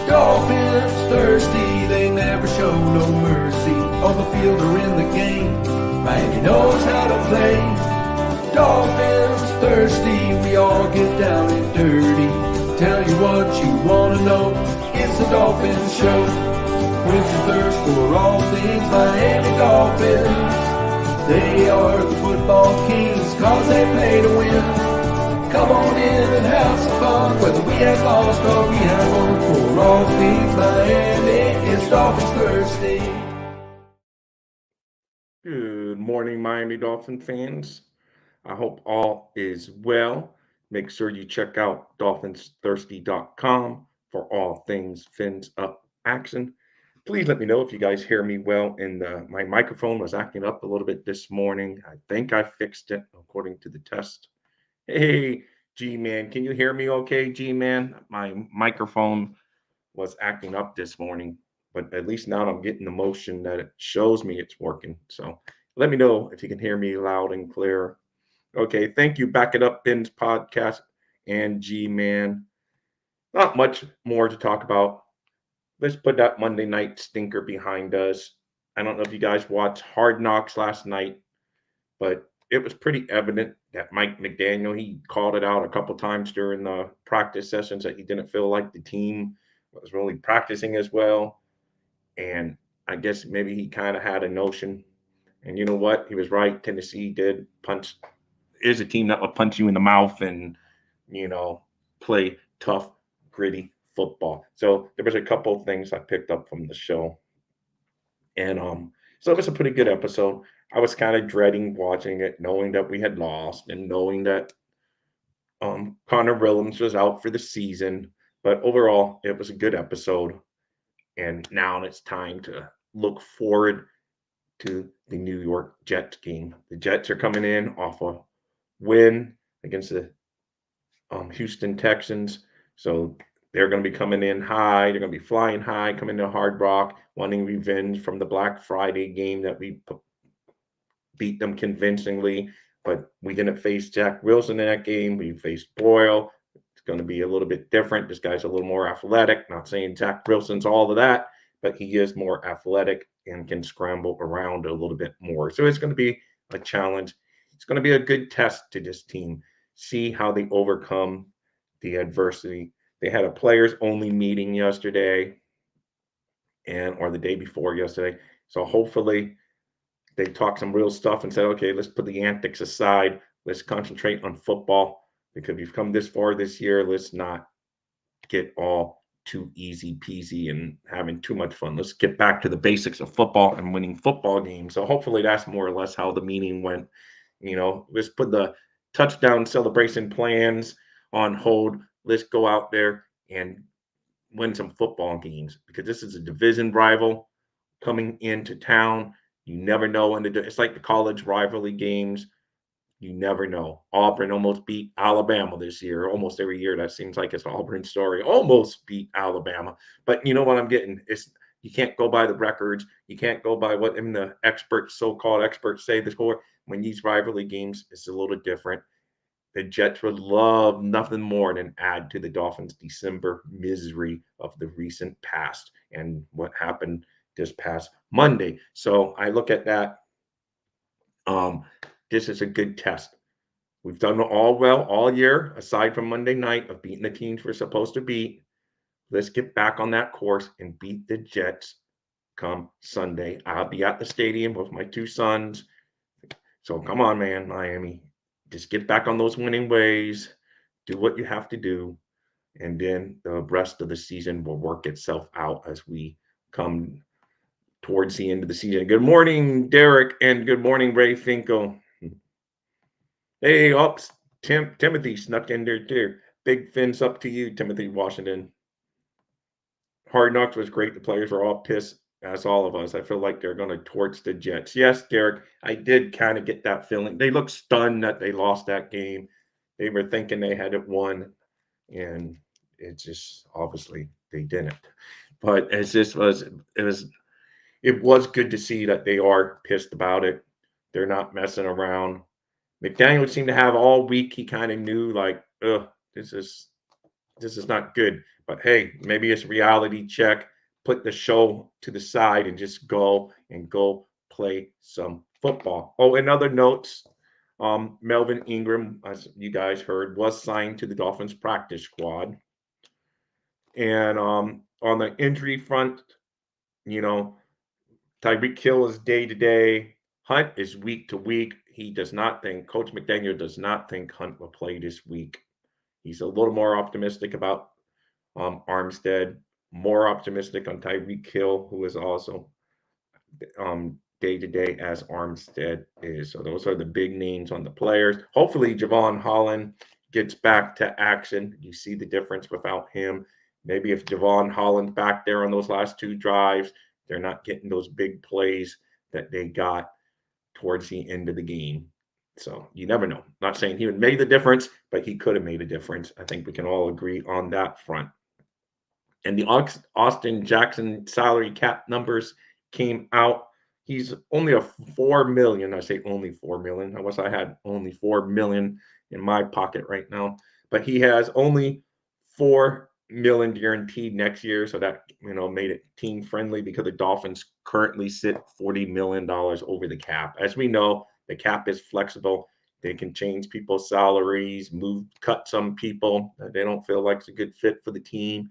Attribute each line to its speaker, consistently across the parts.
Speaker 1: Dolphins thirsty, they never show no mercy. On the field or in the game, Miami knows how to play. Dolphins thirsty, we all get down and dirty. Tell you what you wanna know, it's the Dolphins Show. Quench your thirst for all things Miami Dolphins. They are the football kings, cause they play to win. Come on in and have some fun, whether we have lost or we have won. For all things Miami, it's Dolphins Thursday.
Speaker 2: Good morning, Miami Dolphin fans. I hope all is well. Make sure you check out dolphinsthirsty.com for all things fins up action. Please let me know if you guys hear me well. My microphone was acting up a little bit this morning. I think I fixed it according to the test. Hey, G Man, can you hear me okay, G Man? My microphone was acting up this morning, but at least now I'm getting the motion that it shows me it's working. So let me know if you can hear me loud and clear. Okay, thank you. Back it up, Ben's podcast and G Man. Not much more to talk about. Let's put that Monday night stinker behind us. I don't know if you guys watched Hard Knocks last night, but it was pretty evident that Mike McDaniel, he called it out a couple times during the practice sessions that he didn't feel like the team was really practicing as well. And I guess maybe he kind of had a notion. And you know what? He was right. Tennessee did punch, is a team that will punch you in the mouth and, you know, play tough, gritty football. So there was a couple of things I picked up from the show. And so it was a pretty good episode. I was kind of dreading watching it, knowing that we had lost and knowing that Connor Williams was out for the season. But overall, it was a good episode. And now it's time to look forward to the New York Jets game. The Jets are coming in off a win against the Houston Texans. So they're going to be coming in high. They're going to be flying high, coming to Hard Rock, wanting revenge from the Black Friday game that we beat them convincingly. But we didn't face Jack Wilson in that game. We faced Boyle. It's going to be a little bit different. This guy's a little more athletic. Not saying Jack Wilson's all of that, but he is more athletic and can scramble around a little bit more. So it's going to be a challenge. It's going to be a good test to this team. See how they overcome the adversity. They had a players only meeting yesterday or the day before yesterday. So hopefully they talked some real stuff and said, okay, let's put the antics aside. Let's concentrate on football because we've come this far this year. Let's not get all too easy peasy and having too much fun. Let's get back to the basics of football and winning football games. So hopefully that's more or less how the meeting went. You know, let's put the touchdown celebration plans on hold. Let's go out there and win some football games because this is a division rival coming into town. You never know when it's like the college rivalry games. You never know. Auburn almost beat Alabama this year. Almost every year that seems like it's Auburn's story. Almost beat Alabama. But you know what I'm getting? It's you can't go by the records. You can't go by what the experts, so-called experts, say the score. When these rivalry games, it's a little different. The Jets would love nothing more than add to the Dolphins' December misery of the recent past and what happened this past Monday. So I look at that. Um, this is a good test. We've done all well all year, aside from Monday night of beating the teams we're supposed to beat. Let's get back on that course and beat the Jets come Sunday. I'll be at the stadium with my two sons. So come on, man, Miami. Just get back on those winning ways. Do what you have to do. And then the rest of the season will work itself out as we come towards the end of the season. Good morning, Derek, and good morning, Ray Finkel. Hey, ups, Timothy snuck in there too. Big fins up to you, Timothy Washington. Hard Knocks was great. The players were all pissed, as all of us. I feel like they're going to torch the Jets. Yes, Derek, I did kind of get that feeling. They looked stunned that they lost that game. They were thinking they had it won, and it just obviously they didn't. But it was good to see that they are pissed about it. They're not messing around. McDaniel seemed to have all week. He kind of knew, like, this is This is not good. But hey, maybe it's reality check. Put the show to the side and just go play some football. Oh, and other notes. Melvin Ingram, as you guys heard, was signed to the Dolphins practice squad. And on the injury front, you know, Tyreek Hill is day to day. Hunt is week to week. He does not think, Coach McDaniel does not think Hunt will play this week. He's a little more optimistic about Armstead, more optimistic on Tyreek Hill, who is also day to day as Armstead is. So those are the big names on the players. Hopefully, Javon Holland gets back to action. You see the difference without him. Maybe if Javon Holland's back there on those last two drives, they're not getting those big plays that they got towards the end of the game. So you never know. Not saying he would make the difference, but he could have made a difference. I think we can all agree on that front. And the Austin Jackson salary cap numbers came out. He's only a 4 million. I say only 4 million. I wish I had only 4 million in my pocket right now. But he has only 4 million guaranteed next year. So that made it team friendly because the Dolphins currently sit $40 million over the cap. As we know, the cap is flexible. They can change people's salaries, cut some people that they don't feel like it's a good fit for the team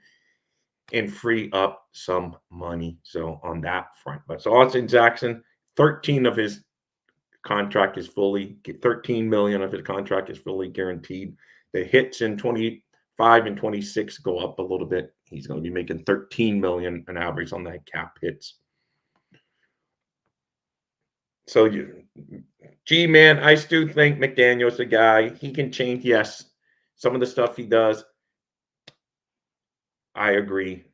Speaker 2: and free up some money. So on that front, but so Austin Jackson, 13 of his contract is fully 13 million of his contract is fully guaranteed. The hits in 25 and 26 go up a little bit. He's going to be making 13 million an average on that cap hits. So man, I still think McDaniel's the guy. He can change. Yes, some of the stuff he does, I agree.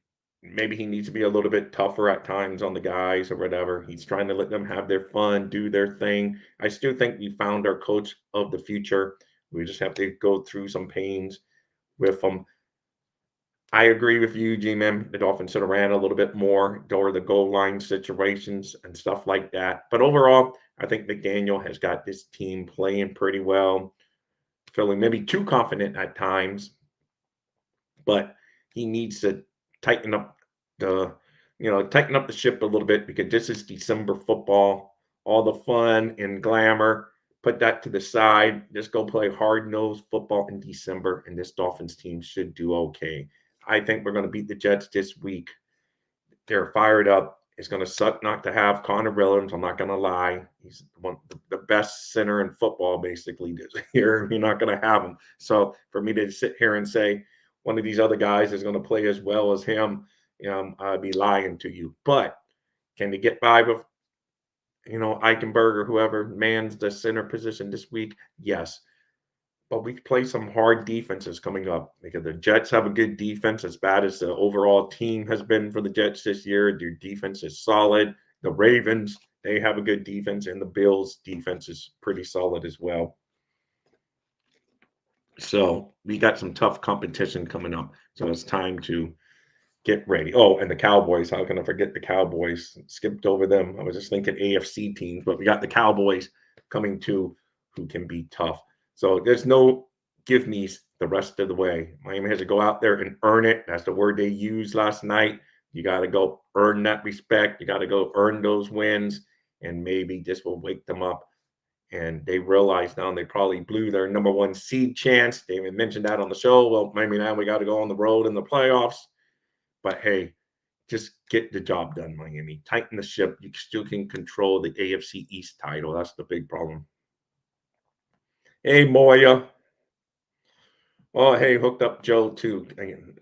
Speaker 2: Maybe he needs to be a little bit tougher at times on the guys or whatever. He's trying to let them have their fun, do their thing. I still think we found our coach of the future. We just have to go through some pains with him. I agree with you, G-Man. The Dolphins should have ran a little bit more over the goal line situations and stuff like that. But overall, I think McDaniel has got this team playing pretty well, feeling maybe too confident at times, but he needs to tighten up the tighten up the ship a little bit because this is December football. All the fun and glamour, put that to the side. Just go play hard-nosed football in December, and this Dolphins team should do okay. I think we're going to beat the Jets this week. They're fired up. It's going to suck not to have Connor Williams. I'm not going to lie. He's the best center in football, basically, this year. You're not going to have him. So for me to sit here and say one of these other guys is going to play as well as him, I'd be lying to you. But can they get by with, Eichenberg or whoever mans the center position this week? Yes. But we play some hard defenses coming up because the Jets have a good defense, as bad as the overall team has been for the Jets this year. Their defense is solid. The Ravens, they have a good defense, and the Bills' defense is pretty solid as well. So we got some tough competition coming up. So it's time to get ready. Oh, and the Cowboys. How can I forget the Cowboys? Skipped over them. I was just thinking AFC teams, but we got the Cowboys coming too, who can be tough. So there's no give me's the rest of the way. Miami has to go out there and earn it. That's the word they used last night. You got to go earn that respect. You got to go earn those wins, and maybe this will wake them up. And they realize now they probably blew their number one seed chance. They even mentioned that on the show. Well, maybe now we got to go on the road in the playoffs. But hey, just get the job done, Miami. Tighten the ship. You still can control the AFC East title. That's the big problem. Hey, Moya. Oh, hey, hooked up Joe too. Again,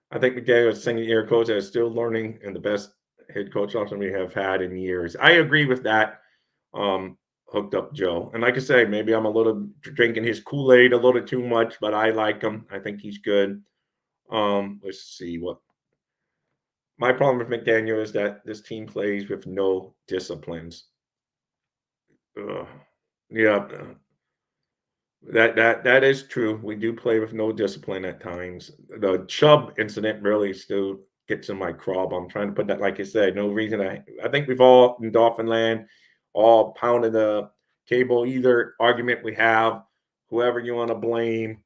Speaker 2: I think McDaniel is second year coach that is still learning and the best head coach option we have had in years. I agree with that. Hooked up Joe. And like I say, maybe I'm a little drinking his Kool-Aid a little too much, but I like him. I think he's good. Let's see what my problem with McDaniel is that this team plays with no disciplines. Yeah, that is true. We do play with no discipline at times. The Chubb incident really still gets in my craw. I'm trying to put that, like I said, no reason. I think we've all in Dolphin land all pounded the table. Either argument we have, whoever you want to blame,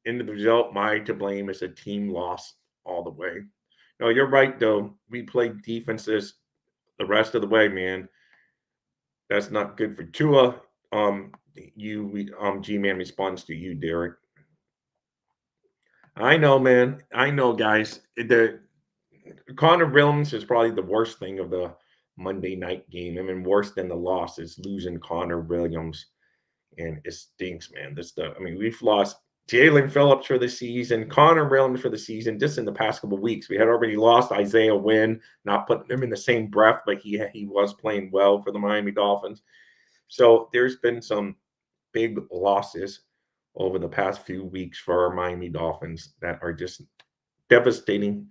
Speaker 2: End of the result, my to blame is a team loss all the way. No, you're right though. We played defenses the rest of the way, man. That's not good for Tua. G-Man responds to you, Derek. I know, man. I know, guys. The Connor Williams is probably the worst thing of the Monday night game. I mean, worse than the loss is losing Connor Williams, and it stinks, man. This stuff. I mean, we've lost Jalen Phillips for the season, Connor Williams for the season. Just in the past couple of weeks, we had already lost Isaiah Wynn. Not putting him in the same breath, but he was playing well for the Miami Dolphins. So there's been some big losses over the past few weeks for our Miami Dolphins that are just devastating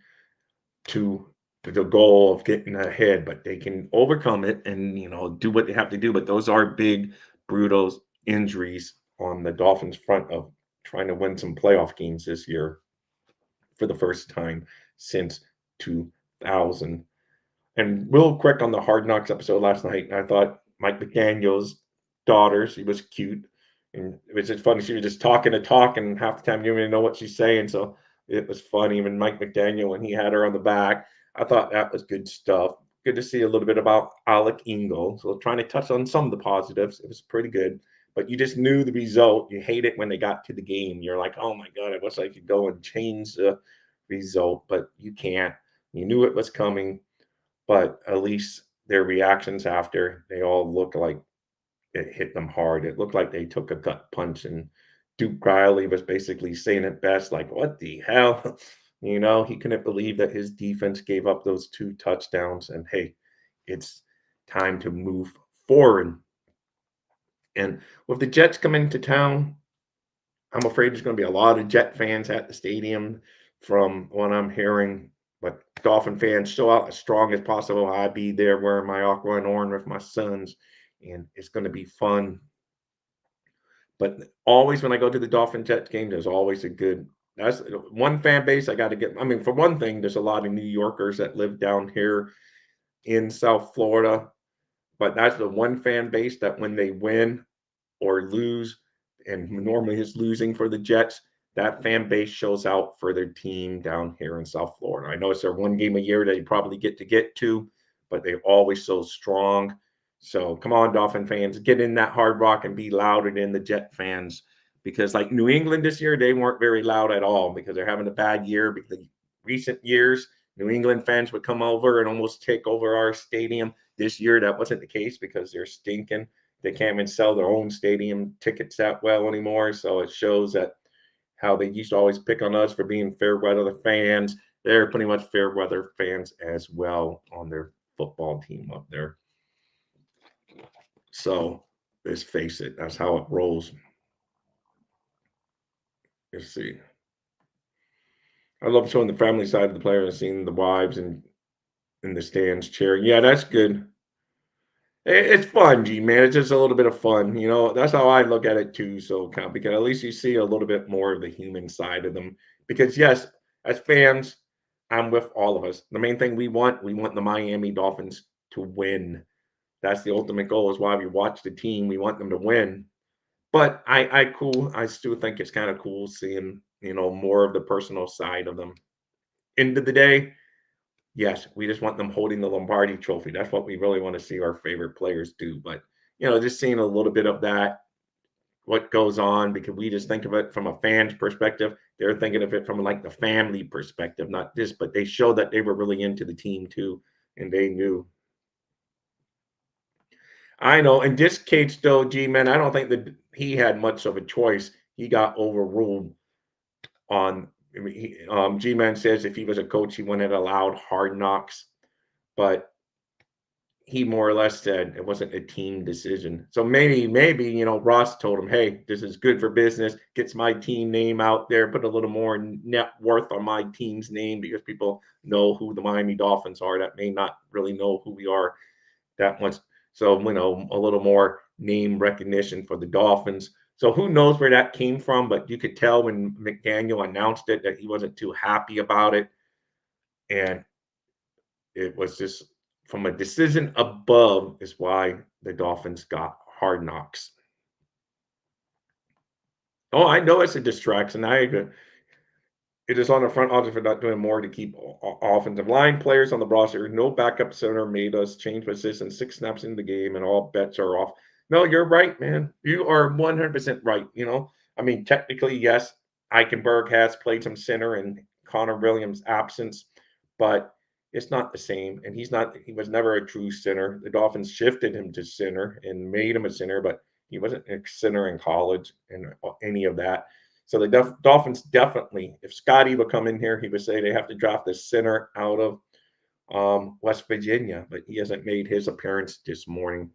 Speaker 2: to the goal of getting ahead, but they can overcome it and do what they have to do. But those are big, brutal injuries on the Dolphins' front of trying to win some playoff games this year for the first time since 2000. And real quick on the Hard Knocks episode last night, I thought Mike McDaniel's daughter, she was cute. And it was just funny. She was just talking to talk, and half the time you didn't even know what she's saying. So it was funny. Even Mike McDaniel, when he had her on the back, I thought that was good stuff. Good to see a little bit about Alec Ingle. So trying to touch on some of the positives. It was pretty good. But you just knew the result. You hate it when they got to the game. You're like, oh my God, I wish I could go and change the result, but you can't. You knew it was coming, but at least their reactions after, they all look like it hit them hard. It looked like they took a gut punch, and Duke Riley was basically saying it best, like, what the hell? He couldn't believe that his defense gave up those 2 touchdowns. And hey, it's time to move forward. And with the Jets coming to town, I'm afraid there's going to be a lot of Jet fans at the stadium from what I'm hearing. But Dolphin fans, show out as strong as possible. I'll be there wearing my aqua and orange with my sons, and it's going to be fun. But always when I go to the Dolphin Jets game, there's always a good. That's one fan base I got to get. I mean, for one thing, there's a lot of New Yorkers that live down here in South Florida, but that's the one fan base that when they win or lose, and normally it's losing for the Jets, that fan base shows out for their team down here in South Florida. I know it's their one game a year that you probably get to, but they always so strong. So come on, Dolphin fans, get in that Hard Rock and be louder than the Jet fans. Because like New England this year, they weren't very loud at all because they're having a bad year. Because recent years, New England fans would come over and almost take over our stadium. This year, that wasn't the case because they're stinking. They can't even sell their own stadium tickets that well anymore. So it shows that how they used to always pick on us for being fair weather fans. They're pretty much fair weather fans as well on their football team up there. So let's face it, that's how it rolls. Let's see. I love showing the family side of the player and seeing the wives and in the stands cheering. Yeah, that's good. It's fun, G man. It's just a little bit of fun, That's how I look at it too. So, because at least you see a little bit more of the human side of them. Because yes, as fans, I'm with all of us. The main thing we want the Miami Dolphins to win. That's the ultimate goal. Is why we watch the team. We want them to win. But I still think it's kind of cool seeing more of the personal side of them. End of the day, yes, we just want them holding the Lombardi trophy. That's what we really want to see our favorite players do. But, just seeing a little bit of that, what goes on, because we just think of it from a fan's perspective. They're thinking of it from like the family perspective, not this, but they showed that they were really into the team too. And they knew. I know. In this case, though, G man, I don't think that he had much of a choice. He got overruled on. I mean, G man says if he was a coach, he wouldn't have allowed hard knocks. But he more or less said it wasn't a team decision. So maybe, Ross told him, hey, this is good for business, gets my team name out there, put a little more net worth on my team's name because people know who the Miami Dolphins are that may not really know who we are that much. So, a little more name recognition for the Dolphins. So who knows where that came from, but you could tell when McDaniel announced it that he wasn't too happy about it. And it was just from a decision above is why the Dolphins got hard knocks. Oh, I know it's a distraction. I agree. It is on the front office for not doing more to keep offensive line players on the roster. No backup center made us change positions 6 snaps in the game, and all bets are off. No, you're right, man. You are 100% right. I mean, technically, yes, Eichenberg has played some center in Connor Williams' absence, but it's not the same. And he's not. He was never a true center. The Dolphins shifted him to center and made him a center, but he wasn't a center in college and any of that. So the Dolphins definitely, if Scotty would come in here, he would say they have to draft a center out of West Virginia, but he hasn't made his appearance this morning.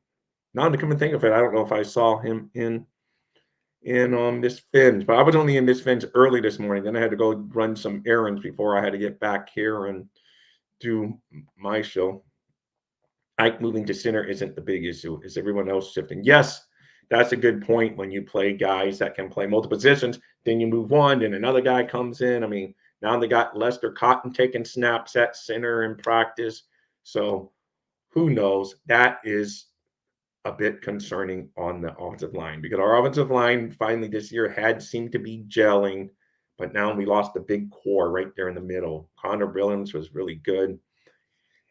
Speaker 2: Now to come and think of it, I don't know if I saw him in this Fins, but I was only in this Fins early this morning. Then I had to go run some errands before I had to get back here and do my show. Ike moving to center isn't the big issue. Is everyone else shifting? Yes, that's a good point. When you play guys that can play multiple positions, then you move on, and another guy comes in. I mean, now they got Lester Cotton taking snaps at center in practice. So who knows? That is a bit concerning on the offensive line because our offensive line finally this year had seemed to be gelling, but now we lost the big core right there in the middle. Connor Williams was really good.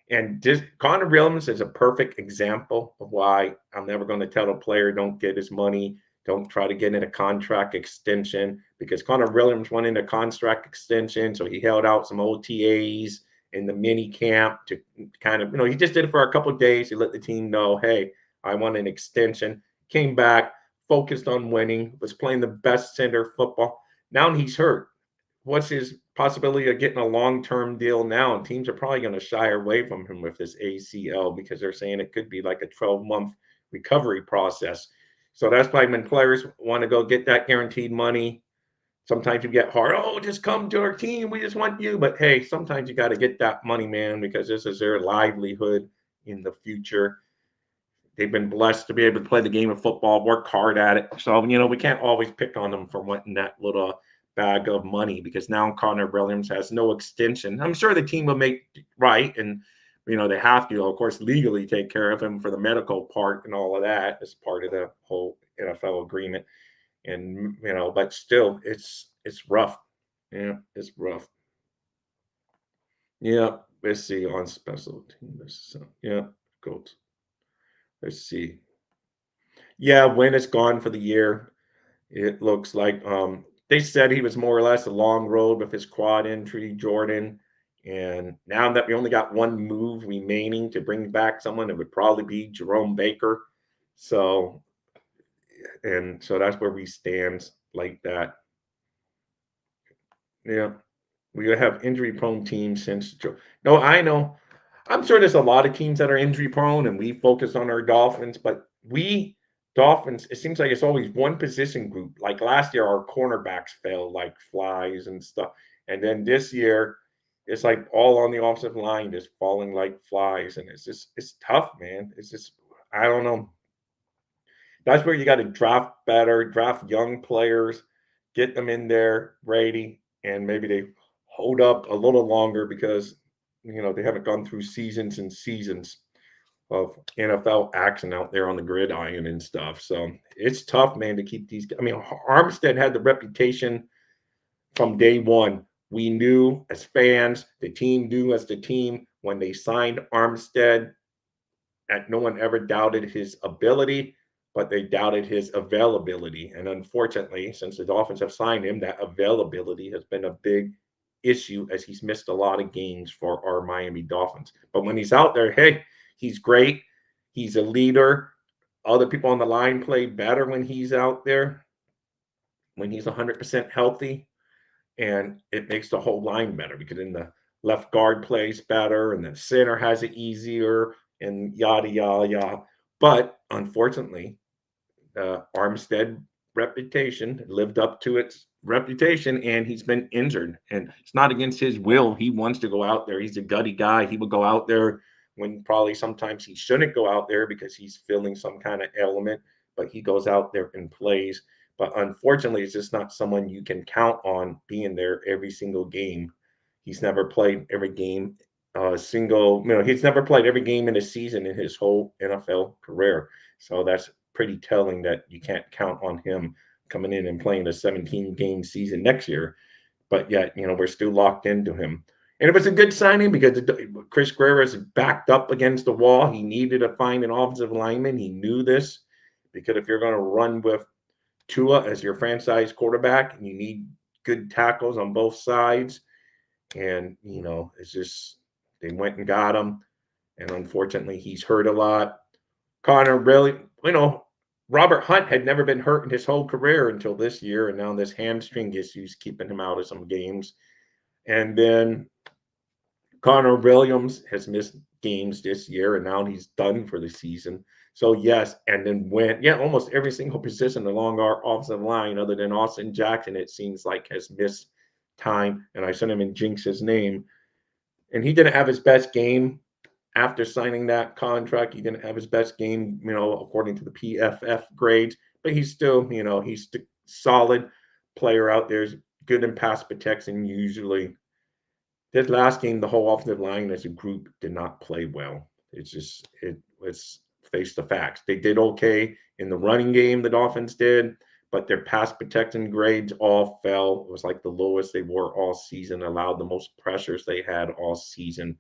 Speaker 2: And just Connor Williams is a perfect example of why I'm never going to tell a player don't get his money, don't try to get in a contract extension because Connor Williams went into contract extension, so he held out some OTAs in the mini camp to kind of, he just did it for a couple of days. He let the team know, hey, I want an extension. Came back, focused on winning, was playing the best center football. Now he's hurt. What's his possibility of getting a long-term deal now? And teams are probably going to shy away from him with this ACL because they're saying it could be like a 12-month recovery process. So that's why when players want to go get that guaranteed money, sometimes you get hard. Oh, just come to our team. We just want you. But hey, sometimes you got to get that money, man, because this is their livelihood in the future. They've been blessed to be able to play the game of football, work hard at it. So, we can't always pick on them for wanting that little bag of money because now Connor Williams has no extension. I'm sure the team will make right and they have to, of course, legally take care of him for the medical part and all of that as part of the whole NFL agreement. And but still it's rough. Yeah, it's rough. Yeah, let's see on special teams. Yeah, goats. Let's see. Yeah, Wynn is gone for the year. It looks like they said he was more or less a long road with his quad injury, Jordan. And now that we only got one move remaining to bring back someone, it would probably be Jerome Baker. So, and so that's where we stand like that. Yeah, we have injury prone teams since. No, I know. I'm sure there's a lot of teams that are injury prone, and we focus on our Dolphins, but we Dolphins, it seems like it's always one position group. Like last year, our cornerbacks fell like flies and stuff, and then this year, it's like all on the offensive line just falling like flies, and it's tough, man. It's just I don't know. That's where you got to draft better, draft young players, get them in there ready, and maybe they hold up a little longer because they haven't gone through seasons and seasons of NFL action out there on the gridiron and stuff. So it's tough, man, to keep these. I mean, Armstead had the reputation from day one. We knew as fans, the team knew as the team when they signed Armstead and no one ever doubted his ability, but they doubted his availability. And unfortunately, since the Dolphins have signed him, that availability has been a big issue as he's missed a lot of games for our Miami Dolphins. But when he's out there, hey, he's great. He's a leader. Other people on the line play better when he's out there, when he's 100% healthy. And it makes the whole line better because then the left guard plays better and the center has it easier and yada yada yada. But unfortunately, Armstead reputation lived up to its reputation, and he's been injured. And it's not against his will. He wants to go out there. He's a gutty guy. He will go out there when probably sometimes he shouldn't go out there because he's feeling some kind of ailment, but he goes out there and plays. But unfortunately, it's just not someone you can count on being there every single game. He's never played every game, he's never played every game in a season in his whole NFL career. So that's pretty telling that you can't count on him coming in and playing a 17-game season next year. But yet, we're still locked into him. And it was a good signing because Chris Greer is backed up against the wall. He needed to find an offensive lineman. He knew this because if you're going to run with Tua as your franchise quarterback, and you need good tackles on both sides. And, it's just they went and got him. And unfortunately, he's hurt a lot. Connor really, Robert Hunt had never been hurt in his whole career until this year. And now this hamstring issue's keeping him out of some games. And then Connor Williams has missed games this year, and now he's done for the season. So yes, and then almost every single position along our offensive line, other than Austin Jackson, it seems like has missed time. And I sent him in jinx name, and he didn't have his best game after signing that contract. He didn't have his best game, according to the PFF grades, but he's still, he's the solid player out there. He's good in pass protection usually. This last game, the whole offensive line as a group did not play well. Let's face the facts. They did okay in the running game, the Dolphins did, but their pass protection grades all fell. It was like the lowest they were all season, allowed the most pressures they had all season.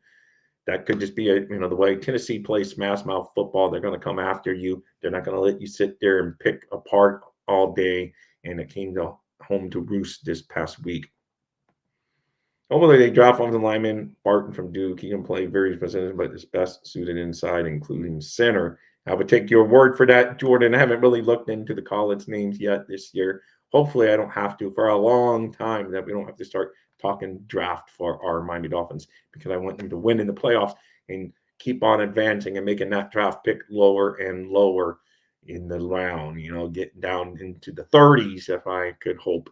Speaker 2: That could just be the way Tennessee plays smash mouth football. They're going to come after you. They're not going to let you sit there and pick apart all day. And it came home to roost this past week. Hopefully they draft offensive lineman Barton from Duke. He can play various positions, but is best suited inside, including center. I would take your word for that, Jordan. I haven't really looked into the college names yet this year. Hopefully I don't have to for a long time, that we don't have to start talking draft for our Miami Dolphins, because I want them to win in the playoffs and keep on advancing and making that draft pick lower and lower in the round, getting down into the 30s if I could hope.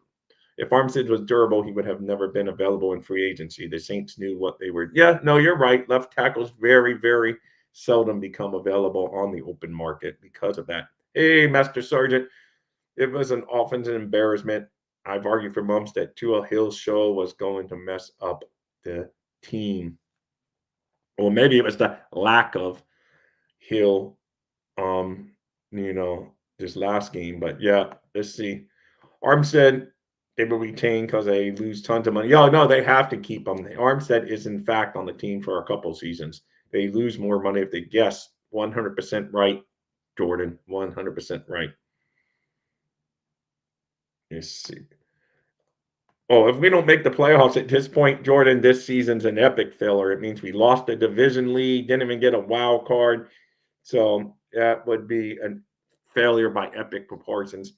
Speaker 2: If Armstead was durable, he would have never been available in free agency. The Saints knew what they were. Yeah, no, you're right. Left tackles very, very seldom become available on the open market because of that. Hey, Master Sergeant, it was an offensive embarrassment. I've argued for months that Tua Hill's show was going to mess up the team. Or maybe it was the lack of Hill, this last game. But yeah, let's see. Armstead, they will retain because they lose tons of money. Oh, no, they have to keep them. Armstead is, in fact, on the team for a couple seasons. They lose more money if they guess. 100% right, Jordan. 100% right. Let's see. Oh, if we don't make the playoffs at this point, Jordan, this season's an epic failure. It means we lost the division lead, didn't even get a wild card. So that would be a failure by epic proportions.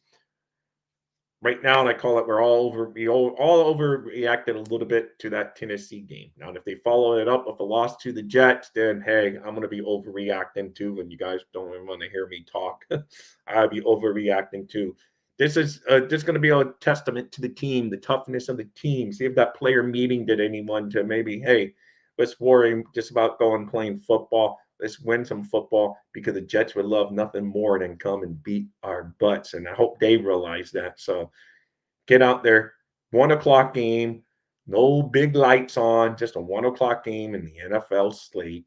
Speaker 2: Right now, and I call it, we all overreacted a little bit to that Tennessee game. Now, if they follow it up with a loss to the Jets, then hey, I'm going to be overreacting too. And you guys don't even want to hear me talk. I'll be overreacting too. This is just going to be a testament to the team, the toughness of the team. See if that player meeting did anyone to maybe, hey, let's worry just about going playing football. Let's win some football, because the Jets would love nothing more than come and beat our butts. And I hope they realize that. So get out there. 1:00 game, no big lights on, just a 1:00 game in the NFL slate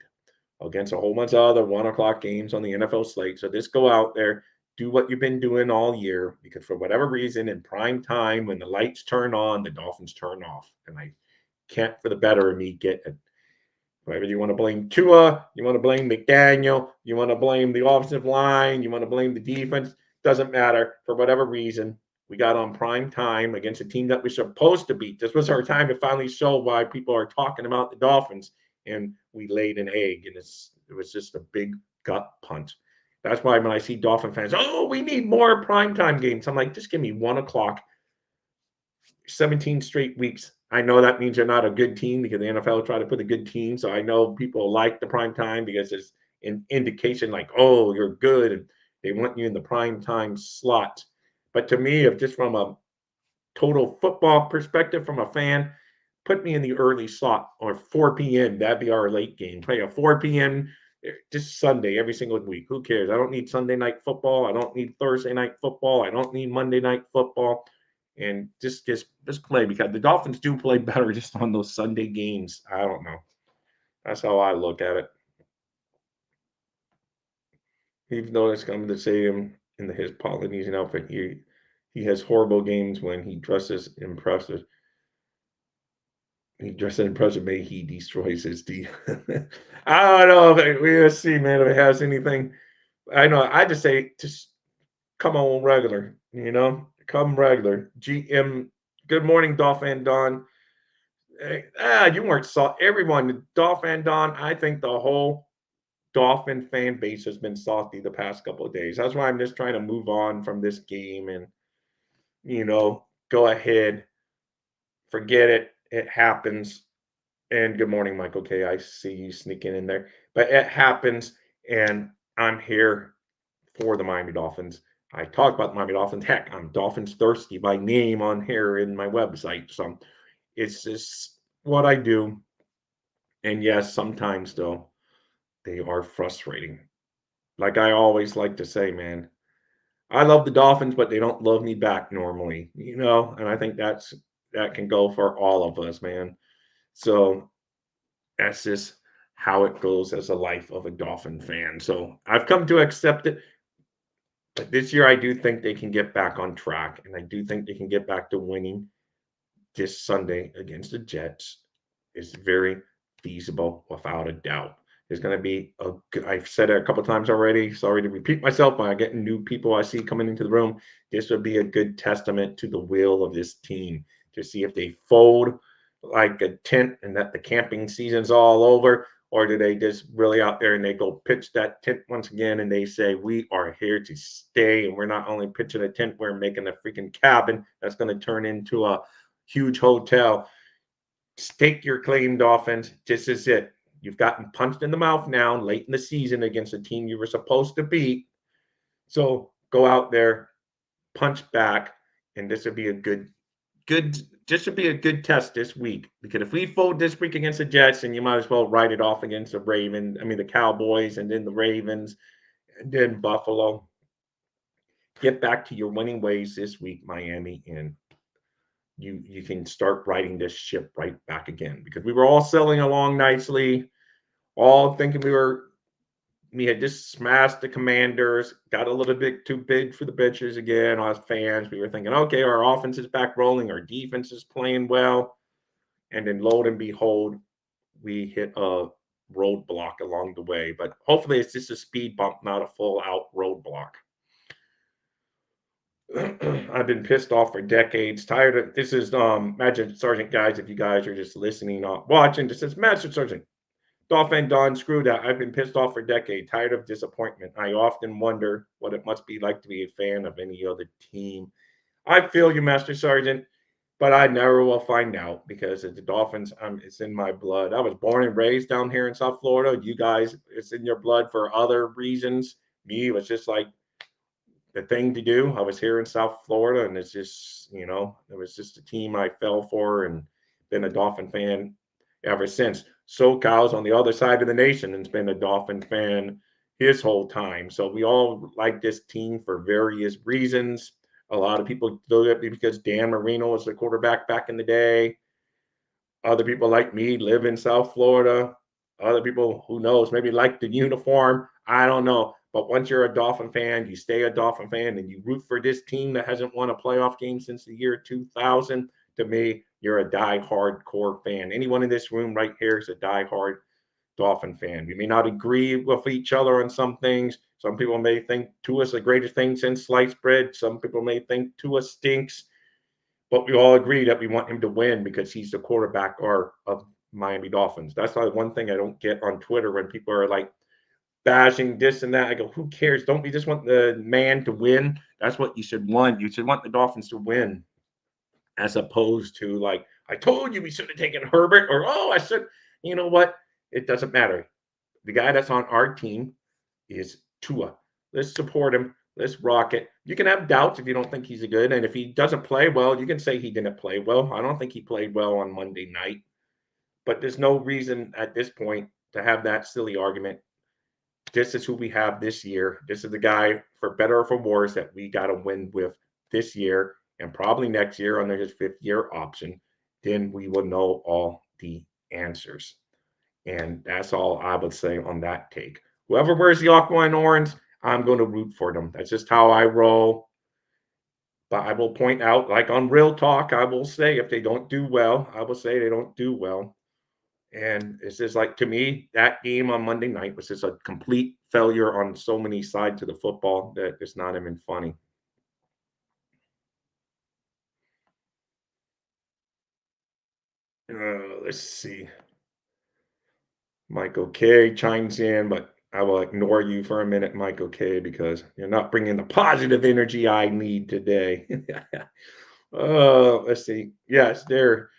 Speaker 2: against a whole bunch of other 1:00 games on the NFL slate. So just go out there, do what you've been doing all year, because for whatever reason, in prime time, when the lights turn on, the Dolphins turn off. And I can't, for the better of me, get it. Whether you want to blame Tua, you want to blame McDaniel, you want to blame the offensive line, you want to blame the defense, doesn't matter. For whatever reason, we got on prime time against a team that we're supposed to beat. This was our time to finally show why people are talking about the Dolphins, and we laid an egg, and it was just a big gut punch. That's why when I see Dolphin fans, oh, we need more primetime games, I'm like, just give me 1:00, 17 straight weeks. I know that means you're not a good team, because the NFL try to put a good team. So I know people like the prime time because it's an indication like, oh, you're good, and they want you in the prime time slot. But to me, if just from a total football perspective, from a fan, put me in the early slot, or 4 p.m. That'd be our late game. Play a 4 p.m. just Sunday every single week. Who cares? I don't need Sunday night football. I don't need Thursday night football. I don't need Monday night football. And just play, because the Dolphins do play better just on those Sunday games. I don't know. That's how I look at it. Even though it's coming to say him in his Polynesian outfit, He has horrible games when he dresses impressive. He dresses impressive, may he destroys his team. I don't know. We'll see, man, if it has anything. I know. I just say, just come on regular, come regular. GM, good morning, Dolphin Don. You weren't everyone, Dolphin Don. I think the whole Dolphin fan base has been salty the past couple of days. That's why I'm just trying to move on from this game and, go ahead, forget it. It happens. And good morning, Michael K. I see you sneaking in there. But it happens, and I'm here for the Miami Dolphins. I talk about the Miami Dolphins. Heck, I'm Dolphins thirsty by name on here in my website. So it's just what I do. And yes, sometimes though, they are frustrating. Like I always like to say, man, I love the Dolphins, but they don't love me back normally, and I think that can go for all of us, man. So that's just how it goes as a life of a Dolphin fan. So I've come to accept it. But this year, I do think they can get back on track, and I do think they can get back to winning this Sunday against the Jets. It's very feasible, without a doubt. There's going to be I've said it a couple times already. Sorry to repeat myself, but I'm getting new people I see coming into the room. This would be a good testament to the will of this team to see if they fold like a tent and that the camping season's all over, or do they just really out there and they go pitch that tent once again and they say, we are here to stay, and we're not only pitching a tent, we're making a freaking cabin that's going to turn into a huge hotel. Stake your claim, Dolphins. This is it. You've gotten punched in the mouth now late in the season against a team you were supposed to beat. So go out there, punch back, and this would be a this would be a good test this week. Because if we fold this week against the Jets, then you might as well write it off against the Cowboys, and then the Ravens, and then Buffalo. Get back to your winning ways this week, Miami, and you can start riding this ship right back again, because we were all selling along nicely, all thinking we had just smashed the Commanders, got a little bit too big for the bitches again. Us fans, we were thinking, okay, our offense is back rolling, our defense is playing well, and then lo and behold, we hit a roadblock along the way. But hopefully, it's just a speed bump, not a full out roadblock. I've been pissed off for decades. Tired of this is Master Sergeant, guys. If you guys are just listening, watching, this is Master Sergeant. Dolphin Don, screw that. I've been pissed off for decades. Tired of disappointment. I often wonder what it must be like to be a fan of any other team. I feel you, Master Sergeant, but I never will find out, because the Dolphins, it's in my blood. I was born and raised down here in South Florida. You guys, it's in your blood for other reasons. Me, it was just like the thing to do. I was here in South Florida, and it's just, it was just a team I fell for, and been a Dolphin fan ever since. SoCal's on the other side of the nation and's been a Dolphin fan his whole time. So we all like this team for various reasons. A lot of people do it because Dan Marino was the quarterback back in the day. Other people like me live in South Florida. Other people, who knows, maybe like the uniform. I don't know. But once you're a Dolphin fan, you stay a Dolphin fan, and you root for this team that hasn't won a playoff game since the year 2000. To me, you're a die-hard core fan. Anyone in this room right here is a die-hard Dolphin fan. We may not agree with each other on some things. Some people may think Tua's the greatest thing since sliced bread. Some people may think Tua stinks. But we all agree that we want him to win because he's the quarterback of Miami Dolphins. That's the one thing I don't get on Twitter, when people are like bashing this and that. I go, who cares? Don't we just want the man to win? That's what you should want. You should want the Dolphins to win, as opposed to like, I told you we should have taken Herbert, or, oh, I should. You know what? It doesn't matter. The guy that's on our team is Tua. Let's support him. Let's rock it. You can have doubts if you don't think he's a good. And if he doesn't play well, you can say he didn't play well. I don't think he played well on Monday night. But there's no reason at this point to have that silly argument. This is who we have this year. This is the guy, for better or for worse, that we got to win with this year, and probably next year under his 5th-year option. Then we will know all the answers. And that's all I would say on that take. Whoever wears the aqua and orange, I'm going to root for them. That's just how I roll. But I will point out, like on Real Talk, I will say if they don't do well, I will say they don't do well. And it's just like, to me, that game on Monday night was just a complete failure on so many sides of the football that it's not even funny. Let's see. Michael K chimes in, but I will ignore you for a minute, Michael K, because you're not bringing the positive energy I need today. Let's see. Yes, there.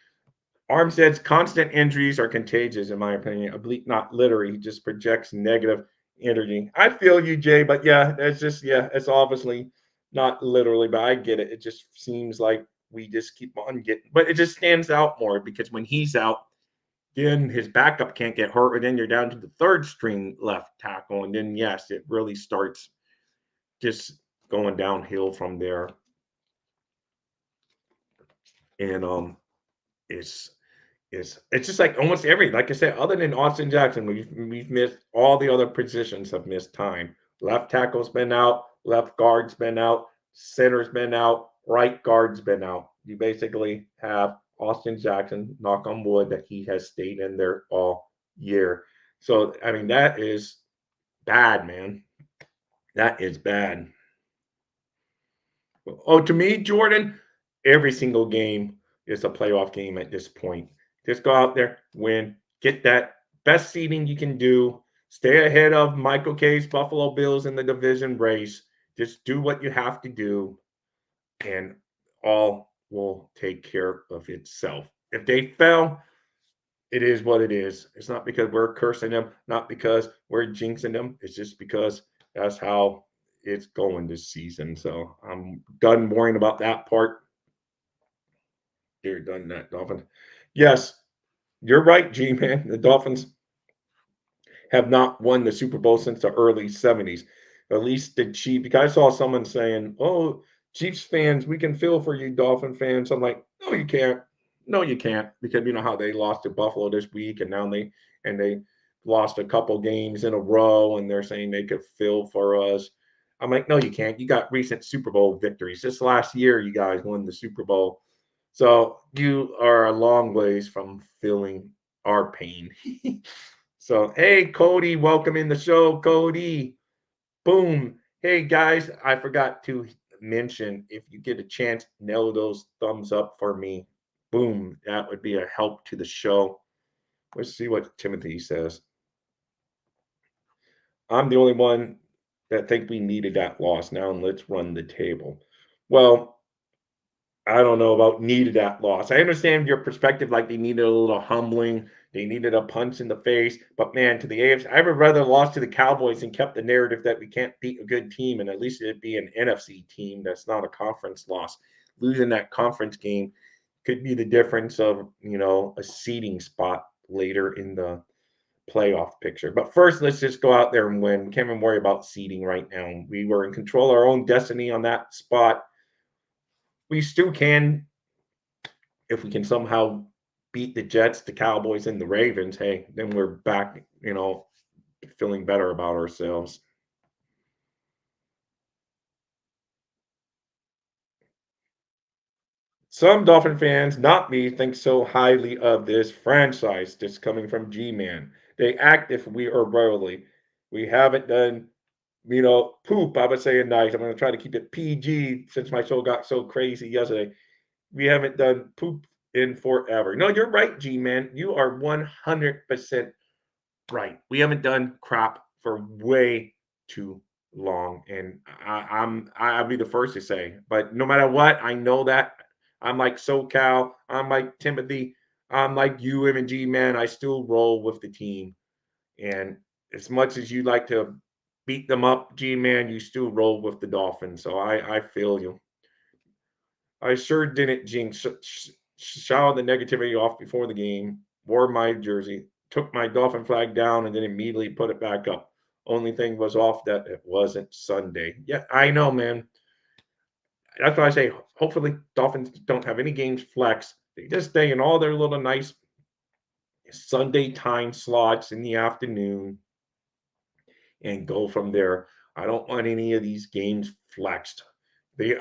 Speaker 2: Armstead's constant injuries are contagious, in my opinion. Oblique, not literally, he just projects negative energy. I feel you, Jay, but yeah, that's just, yeah, it's obviously not literally, but I get it. It just seems like we just keep on getting, but it just stands out more because when he's out, then his backup can't get hurt, and then you're down to the third string left tackle, and then yes, it really starts just going downhill from there. And it's it's just like almost every, like I said, other than Austin Jackson, we've missed all the other positions have missed time. Left tackle's been out, left guard's been out, center's been out, right guard's been out. You basically have Austin Jackson, knock on wood, that he has stayed in there all year. So I mean that is bad, man. That is bad. Oh, to me, Jordan, every single game is a playoff game at this point. Just go out there, win, get that best seeding you can do, stay ahead of Michael K's Buffalo Bills in the division race. Just do what you have to do, and all will take care of itself. If they fail, it is what it is. It's not because we're cursing them, not because we're jinxing them. It's just because that's how it's going this season. So I'm done worrying about that part. You're done that, Dolphins. Yes, you're right, G man. The Dolphins have not won the Super Bowl since the early 70s. At least the Chiefs. Because I saw someone saying, "Oh, Chiefs fans, we can feel for you, Dolphin fans." I'm like, "No, you can't. No, you can't." Because you know how they lost to Buffalo this week, and now they lost a couple games in a row, and they're saying they could feel for us. I'm like, "No, you can't. You got recent Super Bowl victories. This last year, you guys won the Super Bowl, so you are a long ways from feeling our pain." So, hey, Cody, welcome in the show, Cody. Boom. Hey, guys, I forgot to mention, if you get a chance, nail those thumbs up for me. Boom. That would be a help to the show. Let's see what Timothy says. I'm the only one that think we needed that loss. Now let's run the table. Well, I don't know about needed that loss. I understand your perspective, like they needed a little humbling, they needed a punch in the face. But man, to the AFC, I would rather lost to the Cowboys and kept the narrative that we can't beat a good team, and at least it'd be an NFC team that's not a conference loss. Losing that conference game could be the difference of a seeding spot later in the playoff picture. But first, let's just go out there and win. We can't even worry about seeding right now. We were in control of our own destiny on that spot. We still can, if we can somehow beat the Jets, the Cowboys, and the Ravens, hey, then we're back, feeling better about ourselves. Some Dolphin fans, not me, think so highly of this franchise. This coming from G Man. They act if we are royally. We haven't done, poop. I would say it nice. I'm going to try to keep it PG since my show got so crazy yesterday. We haven't done poop in forever. No, you're right, G Man. You are 100% right. We haven't done crap for way too long, and I'll be the first to say. But no matter what, I know that I'm like SoCal. I'm like Timothy. I'm like you, M&G man. I still roll with the team, and as much as you like to beat them up, G man, you still roll with the Dolphins. So I feel you. I sure didn't jinx. Shower the negativity off before the game. Wore my jersey. Took my Dolphin flag down and then immediately put it back up. Only thing was off that it wasn't Sunday. Yeah, I know, man. That's why I say hopefully Dolphins don't have any games flex. They just stay in all their little nice Sunday time slots in the afternoon and go from there. I don't want any of these games flexed.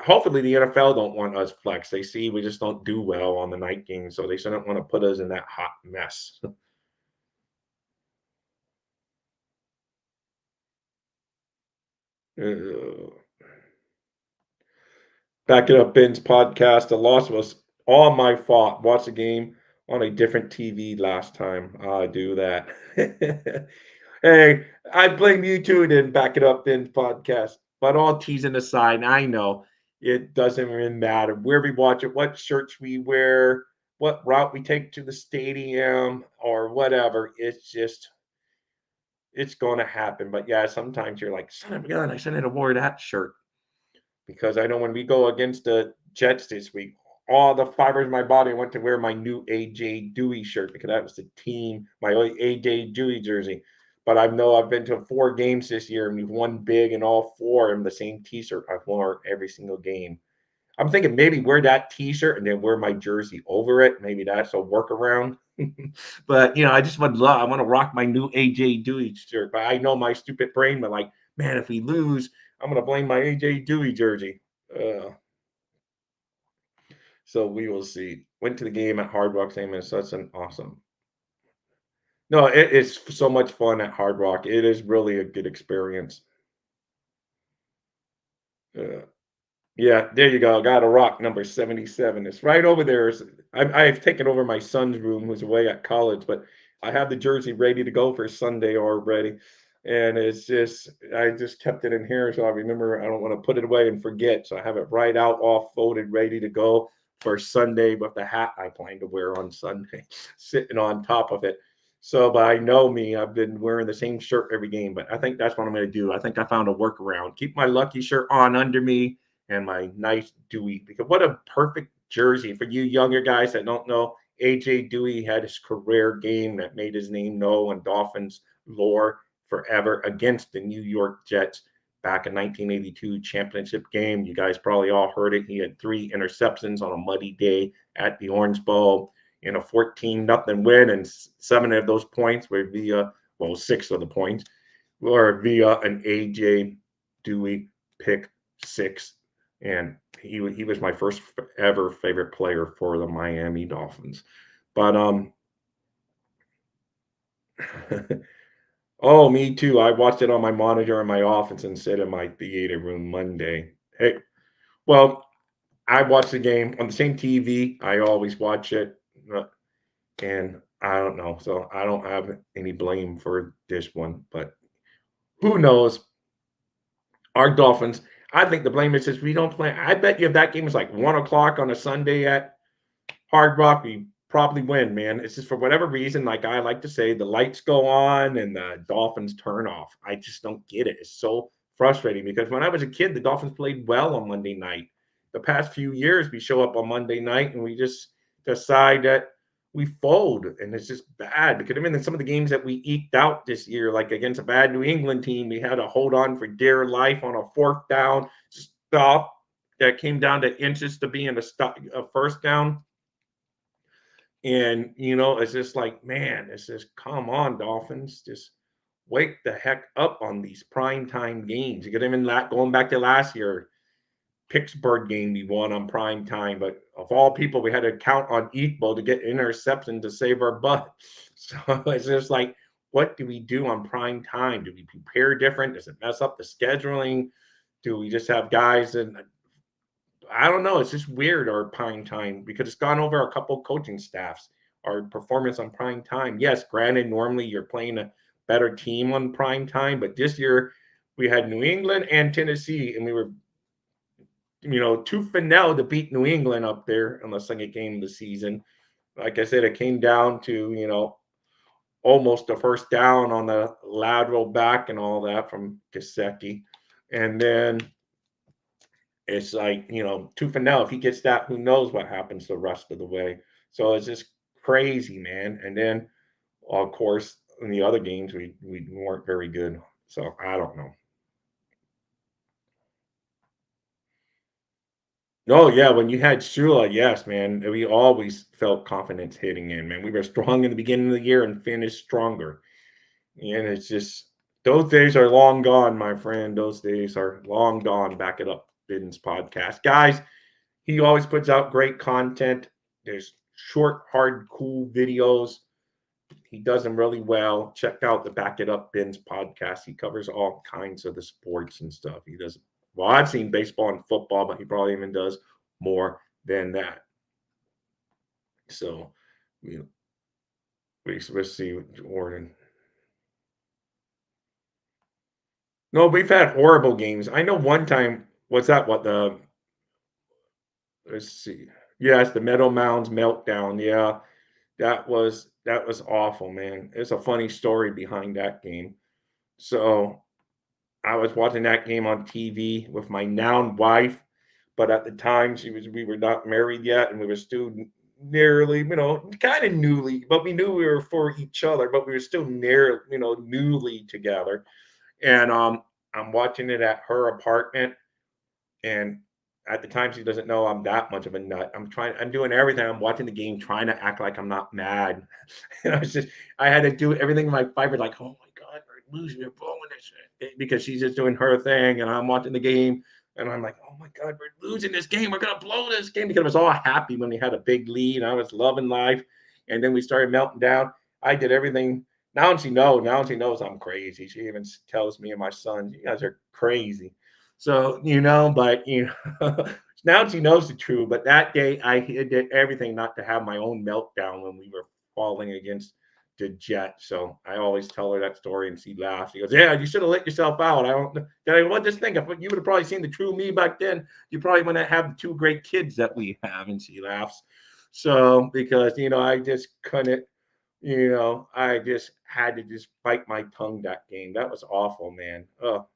Speaker 2: Hopefully the NFL don't want us flex. They see we just don't do well on the night game, so they shouldn't want to put us in that hot mess. Uh, Back it up, Ben's podcast. The loss was all my fault. Watch the game on a different TV last time. I do that. Hey, I blame you too. Then back it up, Ben's podcast. But all teasing aside, I know it doesn't really matter where we watch it, what shirts we wear, what route we take to the stadium, or whatever. It's going to happen. But yeah, sometimes you're like, son of a gun, I shouldn't have wore that shirt because I know when we go against the Jets this week, all the fibers of my body went to wear my new AJ Dewey shirt because that was the team, my AJ Dewey jersey. But I know I've been to 4 games this year and we've won big in all 4 in the same T-shirt I've worn every single game. I'm thinking maybe wear that T-shirt and then wear my jersey over it. Maybe that's a workaround. But I just would love. I want to rock my new AJ Dewey shirt. But I know my stupid brain, but like, man, if we lose, I'm gonna blame my AJ Dewey jersey. Uh, so we will see. Went to the game at Hard Rock Stadium. It's such an awesome. No, it is so much fun at Hard Rock. It is really a good experience. Uh, Yeah, there you go. Got a rock number 77. It's right over there. I've taken over my son's room, who's away at college, but I have the jersey ready to go for Sunday already. And I just kept it in here so I remember I don't want to put it away and forget. So I have it right out, all folded, ready to go for Sunday with the hat I plan to wear on Sunday, sitting on top of it. So, but I know me, I've been wearing the same shirt every game, but I think that's what I'm going to do. I think I found a workaround. Keep my lucky shirt on under me and my nice Dewey. Because what a perfect jersey for you younger guys that don't know. AJ Dewey had his career game that made his name known in Dolphins lore forever against the New York Jets back in 1982 championship game. You guys probably all heard it. He had 3 interceptions on a muddy day at the Orange Bowl in a 14-0 win, and 7 of those points were via, well, 6 of the points were via an AJ Dewey pick six, and he was my first ever favorite player for the Miami Dolphins. But oh, me too. I watched it on my monitor in my office instead of my theater room Monday. Hey, well, I watched the game on the same TV. I always watch it, and I don't know, so I don't have any blame for this one. But who knows? Our Dolphins. I think the blame is just we don't play. I bet you if that game was like 1 o'clock on a Sunday at Hard Rock, we probably win, man. It's just for whatever reason, like I like to say, the lights go on and the Dolphins turn off. I just don't get it. It's so frustrating because when I was a kid, the Dolphins played well on Monday night. The past few years, we show up on Monday night and we just decide that we fold, and it's just bad because I mean, in some of the games that we eked out this year, like against a bad New England team, we had to hold on for dear life on a 4th down stop that came down to inches to being a first down. And it's just like, man, it's just come on, Dolphins, just wake the heck up on these prime time games. You get them in that going back to last year, Pittsburgh game we won on prime time, but of all people, we had to count on Equal to get interception to save our butt. So it's just like, what do we do on prime time? Do we prepare different? Does it mess up the scheduling? Do we just have guys and I don't know. It's just weird our prime time because it's gone over a couple coaching staffs. Our performance on prime time. Yes, granted, normally you're playing a better team on prime time, but this year we had New England and Tennessee, and we were, too finesse to beat New England up there on the second game of the season. Like I said, it came down to almost a first down on the lateral back and all that from Gasecki, and then it's like, two for now. If he gets that, who knows what happens the rest of the way. So it's just crazy, man. And then, of course, in the other games, we weren't very good. So I don't know. Oh yeah, when you had Shula, yes, man, we always felt confidence hitting in, man. We were strong in the beginning of the year and finished stronger. And it's just those days are long gone, my friend. Those days are long gone. Back it up. Bins podcast. Guys, he always puts out great content. There's short, hard, cool videos. He does them really well. Check out the Back It Up Bins podcast. He covers all kinds of the sports and stuff. He does, well, I've seen baseball and football, but he probably even does more than that. So, you know, let's see, Jordan. No, we've had horrible games. I know one time, what's that? What the, let's see. Yes, the Meadow Mounds meltdown. Yeah, that was awful, man. There's a funny story behind that game. So I was watching that game on TV with my now wife, but at the time we were not married yet, and we were still nearly, kind of newly, but we knew we were for each other, but we were still newly together. And I'm watching it at her apartment, and at the time she doesn't know I'm that much of a nut. I'm doing everything. I'm watching the game, trying to act like I'm not mad. And I had to do everything in my fiber, like, oh my God, we're losing, we're blowing this shit. Because she's just doing her thing, and I'm watching the game, and I'm like, oh my God, we're losing this game. We're gonna blow this game, because I was all happy when we had a big lead. I was loving life, and then we started melting down. I did everything. Now she knows. Now she knows I'm crazy. She even tells me and my son, "You guys are crazy." So, but now she knows the truth. But that day, I did everything not to have my own meltdown when we were falling against the Jets. So I always tell her that story, and she laughs. She goes, "Yeah, you should have let yourself out. I don't." Then I want just think, if you would have probably seen the true me back then, you probably wouldn't have the two great kids that we have. And she laughs. So because I just couldn't. I just had to just bite my tongue that game. That was awful, man. Oh,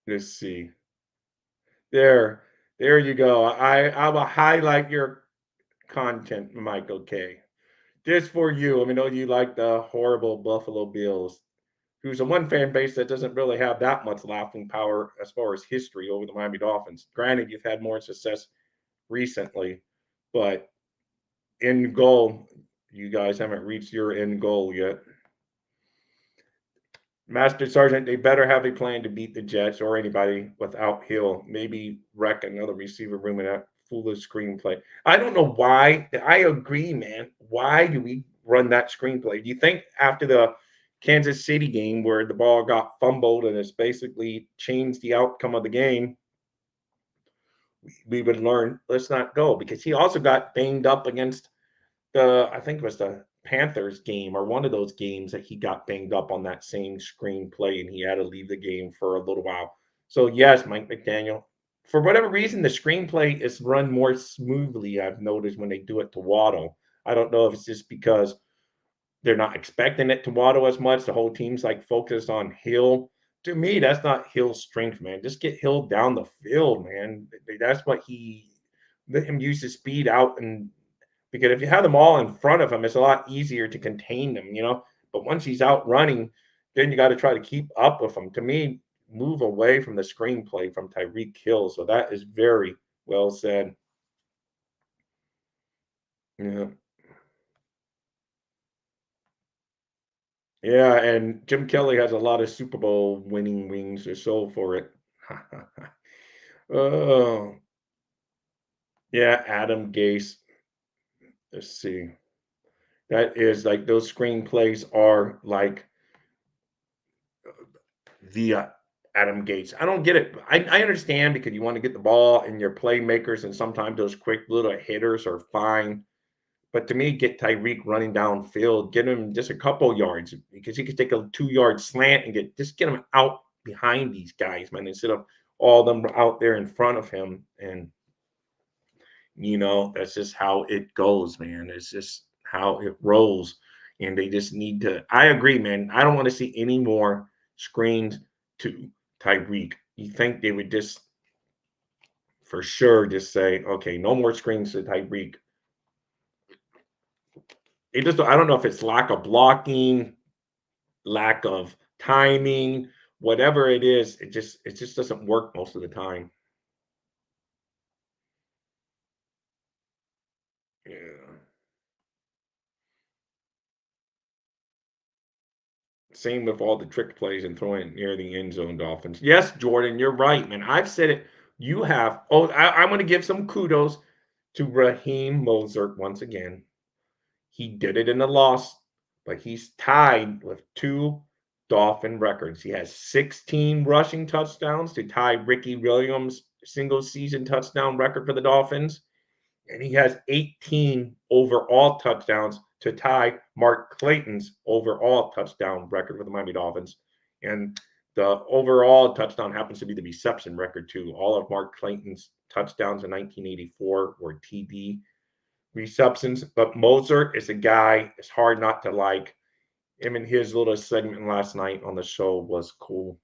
Speaker 2: let's see. There, there you go. I will highlight your content, Michael K. Just for you. I know you like the horrible Buffalo Bills, who's a one fan base that doesn't really have that much laughing power as far as history over the Miami Dolphins. Granted, you've had more success recently, but end goal, you guys haven't reached your end goal yet. Master Sergeant, they better have a plan to beat the Jets or anybody without Hill. Maybe wreck another receiver room in that foolish screenplay. I don't know why. I agree, man. Why do we run that screenplay? Do you think after the Kansas City game where the ball got fumbled and it's basically changed the outcome of the game, we would learn, let's not go? Because he also got banged up against I think it was the Panthers game or one of those games that he got banged up on that same screenplay, and he had to leave the game for a little while. So yes, Mike McDaniel, for whatever reason, the screenplay is run more smoothly. I've noticed when they do it to Waddle. I don't know if it's just because they're not expecting it to Waddle as much. The whole team's like focused on Hill. To me, that's not Hill's strength, man. Just get Hill down the field, man. That's what let him use his speed out, and because if you have them all in front of him, it's a lot easier to contain them. But once he's out running, then you got to try to keep up with him. To me, move away from the screenplay from Tyreek Hill. So that is very well said. Yeah. Yeah, and Jim Kelly has a lot of Super Bowl winning wings or so for it. Oh, yeah, Adam Gase. Let's see. That is like those screenplays are like via Adam Gates. I don't get it. I understand because you want to get the ball and your playmakers, and sometimes those quick little hitters are fine. But to me, get Tyreek running downfield, get him just a couple yards because he could take a 2 yard slant and get him out behind these guys, man, instead of all of them out there in front of him. And that's just how it goes, man. It's just how it rolls. And they just need to. I agree, man. I don't want to see any more screens to Tyreek. You think they would just for sure just say, okay, no more screens to Tyreek. I don't know if it's lack of blocking, lack of timing, whatever it is, it just doesn't work most of the time. Yeah. Same with all the trick plays and throwing it near the end zone, Dolphins. Yes, Jordan, you're right, man. I've said it. You have. Oh, I'm going to give some kudos to Raheem Mostert once again. He did it in the loss, but he's tied with two Dolphin records. He has 16 rushing touchdowns to tie Ricky Williams' single season touchdown record for the Dolphins, and he has 18 overall touchdowns to tie Mark Clayton's overall touchdown record for the Miami Dolphins. And the overall touchdown happens to be the reception record, too. All of Mark Clayton's touchdowns in 1984 were TD receptions. But Mozart is a guy, it's hard not to like. Him and his little segment last night on the show was cool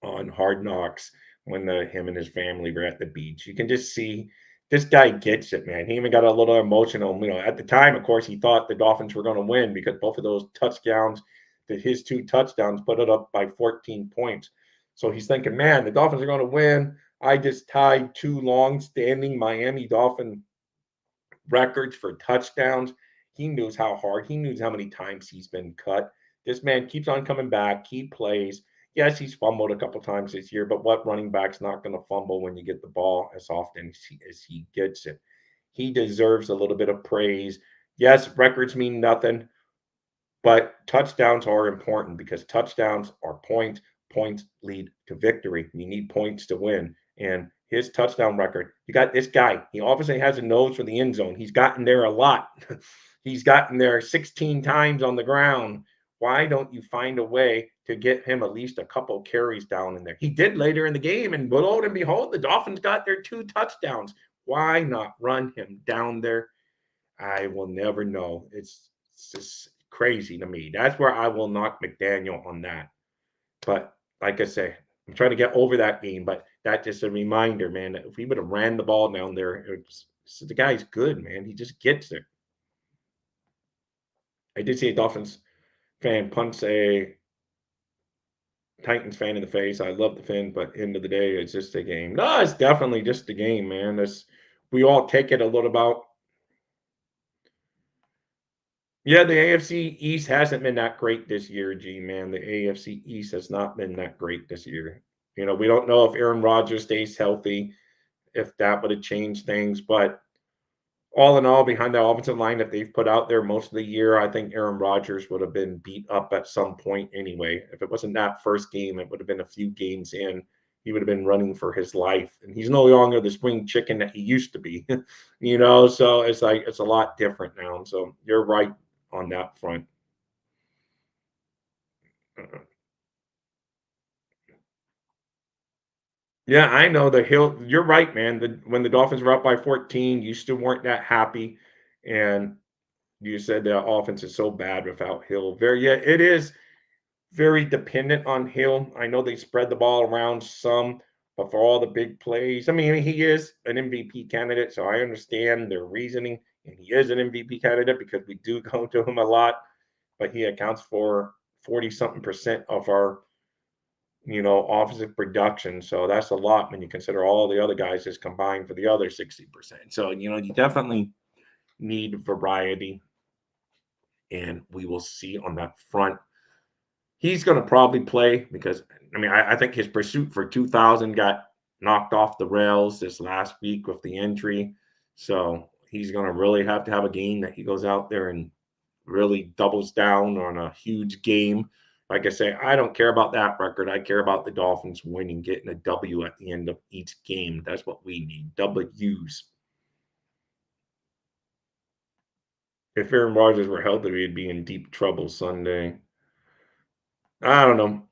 Speaker 2: on Hard Knocks when him and his family were at the beach. You can just see this guy gets it, man. He even got a little emotional. At the time, of course, he thought the Dolphins were going to win because both of those touchdowns, his two touchdowns, put it up by 14 points. So he's thinking, man, the Dolphins are going to win. I just tied two long-standing Miami Dolphin records for touchdowns. He knows how hard, he knows how many times he's been cut. This man keeps on coming back. He plays. Yes, he's fumbled a couple times this year, but what running back's not going to fumble when you get the ball as often as he gets it? He deserves a little bit of praise. Yes, records mean nothing, but touchdowns are important because touchdowns are points. Points lead to victory. You need points to win. And his touchdown record, you got this guy. He obviously has a nose for the end zone. He's gotten there a lot. He's gotten there 16 times on the ground. Why don't you find a way to get him at least a couple carries down in there? He did later in the game, and lo and behold, the Dolphins got their two touchdowns. Why not run him down there? I will never know. It's just crazy to me. That's where I will knock McDaniel on that. But like I say, I'm trying to get over that game. But that's just a reminder, man. That if we would have ran the ball down there, the guy's good, man. He just gets it. I did see a Dolphins fan punch a Titans fan in the face. I love the fan, but end of the day, it's just a game. No, it's definitely just a game, man. We all take it a little about. Yeah, the AFC East hasn't been that great this year, G man. The AFC East has not been that great this year. We don't know if Aaron Rodgers stays healthy, if that would have changed things. But all in all, behind the offensive line that they've put out there most of the year, I think Aaron Rodgers would have been beat up at some point anyway. If it wasn't that first game, it would have been a few games in. He would have been running for his life. And he's no longer the spring chicken that he used to be. So it's like it's a lot different now. So you're right on that front. Uh, Yeah, I know the hill. You're right, man. When the Dolphins were up by 14, you still weren't that happy, and you said the offense is so bad without Hill. Yeah, it is very dependent on Hill. I know they spread the ball around some, but for all the big plays, I mean, he is an MVP candidate, so I understand their reasoning, and he is an MVP candidate because we do go to him a lot, but he accounts for 40 something percent of our offensive production. So that's a lot when you consider all the other guys just combined for the other 60%. So, you definitely need variety, and we will see on that front. He's going to probably play because, I mean, I think his pursuit for 2,000 got knocked off the rails this last week with the injury. So he's going to really have to have a game that he goes out there and really doubles down on a huge game. Like I say, I don't care about that record. I care about the Dolphins winning, getting a W at the end of each game. That's what we need. W's. If Aaron Rodgers were healthy, we'd be in deep trouble Sunday. I don't know.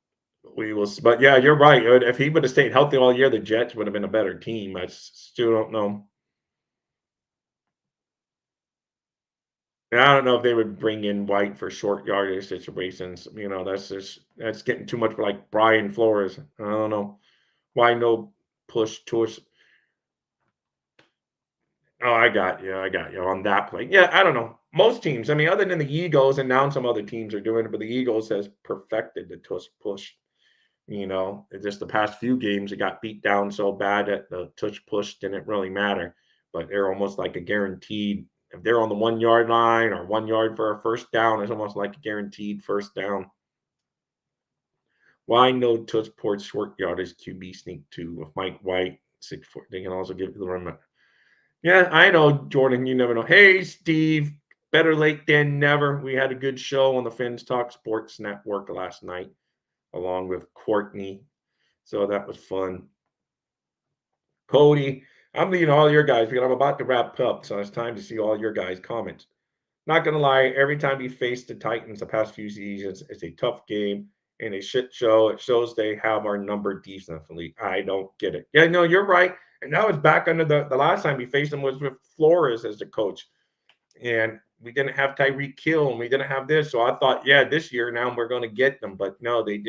Speaker 2: We will, but yeah, you're right. If he would have stayed healthy all year, the Jets would have been a better team. I still don't know. And I don't know if they would bring in White for short yardage situations. That's getting too much for like Brian Flores. I don't know why no push towards. Oh, I got you on that play. Yeah, I don't know. Most teams, I mean, other than the Eagles, and now some other teams are doing it, but the Eagles has perfected the tush push. It's just the past few games, it got beat down so bad that the touch push didn't really matter. But they're almost like a guaranteed. If they're on the 1 yard line or 1 yard for a first down, it's almost like a guaranteed first down. Why no touch towards short yardage QB sneak two with Mike White 6'4"? They can also give you the run. Yeah, I know, Jordan. You never know. Hey, Steve. Better late than never. We had a good show on the Fins Talk Sports Network last night, along with Courtney. So that was fun. Cody, I'm reading all your guys because I'm about to wrap up. So it's time to see all your guys' comments. Not gonna lie, every time we face the Titans the past few seasons, it's a tough game and a shit show. It shows they have our number defensively. I don't get it. Yeah, no, you're right. And now it's back under the last time we faced them was with Flores as the coach. And we didn't have Tyreek Hill and we didn't have this. So I thought, yeah, this year now we're gonna get them. But no, they